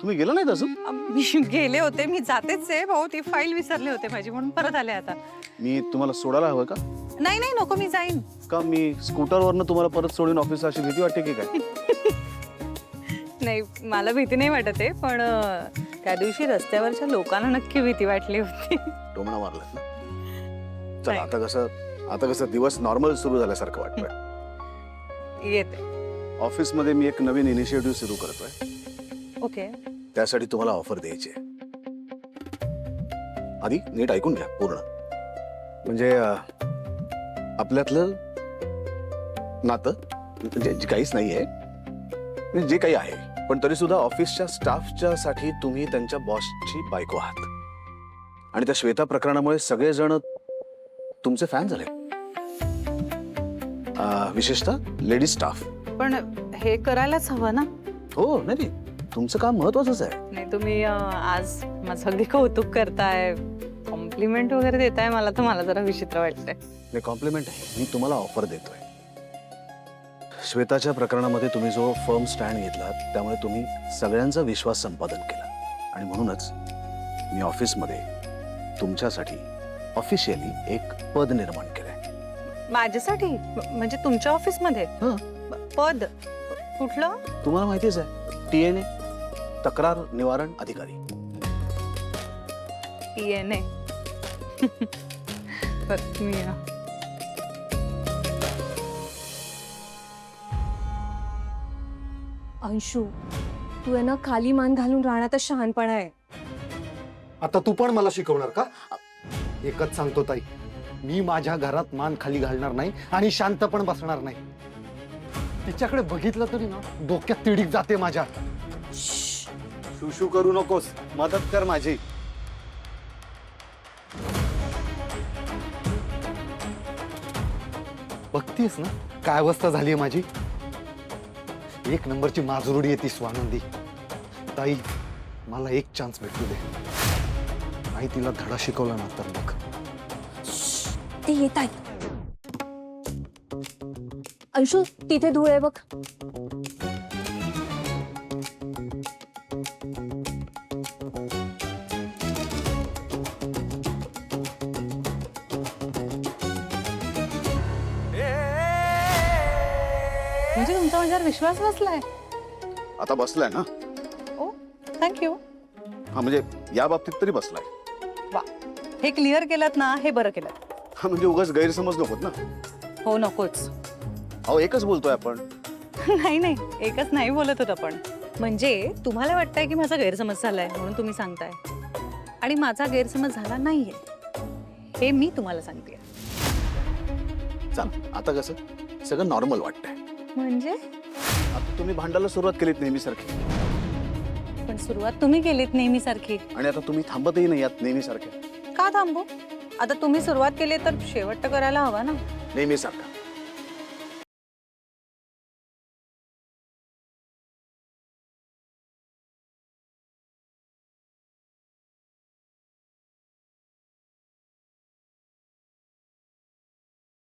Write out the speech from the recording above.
तुम्ही गेला नाही अजून? मी गेले होते, मी जातेच आहे भाऊ, ती फाईल विसरले होते माझी म्हणून परत आले आता. मी तुम्हाला सोडायला हवं का? नाही नाही नको, मी जाईन. का मी स्कूटरवरनं तुम्हाला परत सोडून ऑफिसला अशी भीती वाटते की काय? नाही मला भीती नाही वाटत आहे, पण त्या दिवशी रस्त्यावरच्या लोकांना नक्की भीती वाटली होती. टोमणा मारलात ना? चला आता कसं दिवस नॉर्मल सुरू झाल्यासारखं वाटतंय. येते. ऑफिसमध्ये मी एक नवीन इनिशिएटिव्ह सुरू करतोय. ओके. त्यासाठी तुम्हाला ऑफर द्यायची आहे. आधी नीट ऐकून घ्या पूर्ण. म्हणजे आपल्यातलं नातं म्हणजे जे काहीच नाहीये, म्हणजे जे काही आहे, पण तरी सुद्धा ऑफिसच्या स्टाफच्या साठी तुम्ही त्यांच्या बॉसची बायको आहात. आणि त्या श्वेता प्रकरणामुळे सगळेजण तुमचे फॅन झाले, विशेषतः लेडीज स्टाफ. पण हे करायलाच हवं ना? हो नाही, तुमचं काम महत्वाचंच आहे. नाही तुम्ही आज माझं अगदी कौतुक करताय, कॉम्प्लिमेंट वगैरे देताय मला, तर मला जरा विचित्र वाटतंय. हे कॉम्प्लिमेंट आहे, मी तुम्हाला ऑफर देतोय. श्वेताच्या प्रकरणामध्ये तुम्ही जो फर्म स्टँड घेतलात त्यामुळे तुम्ही सगळ्यांचा विश्वास संपादन केला, आणि म्हणूनच मी ऑफिसमध्ये तुमच्यासाठी ऑफिशियली एक पद निर्माण केलंय. माझ्यासाठी? म्हणजे तुमच्या ऑफिसमध्ये? पद कुठलं? तुम्हाला माहितीच आहे, TNA, तक्रार निवारण अधिकारी. TNA. अंशू, तू आहे ना खाली मान घालून राहण्यातच शहाणपणा आहे. आता तू पण मला शिकवणार का? एकच सांगतो ताई, मी माझ्या घरात मान खाली घालणार नाही आणि शांत पण बसणार नाही. तिच्याकडे बघितलं तरी ना डोक्यात तिडीक जाते माझ्या. शू करू नकोस, मदत कर माझी. बघतीस ना काय अवस्था झालीये माझी. एक नंबरची माजुरडी आहे ती स्वानंदी. ताई मला एक चान्स भेटू दे, नाही तिला धडा शिकवला ना तर बघ. ते येत आहेत. अंशू, तिथे धूळ आहे बघ. म्हणजे तुमचा माझ्यावर विश्वास बसलाय? आता बसलाय ना? ओ थँक्यू. हा म्हणजे या बाबतीत तरी बसलाय. वा, हे क्लिअर केलं ना, हे बरं केलं. हा म्हणजे उगाच गैरसमज नकोत ना. हो नकोच. अहो एकच बोलतोय आपण. नाही नाही, एकच नाही बोलत होत आपण. म्हणजे तुम्हाला वाटतंय की माझा गैरसमज झालाय म्हणून तुम्ही सांगताय, आणि माझा गैरसमज झाला नाहीये हे मी तुम्हाला सांगते. चला आता कसं सगळं नॉर्मल वाटतंय. म्हणजे आता तुम्ही भांडायला सुरुवात केलीत नेहमीसारखी, पण सुरुवात तुम्ही केलीत नेहमीसारखी. आणि आता तुम्ही थांबतही नाही यात नेहमीसारख्या. का थांबू? आता तुम्ही सुरुवात केली तर शेवट तर करायला हवा ना. नेहमीसारखा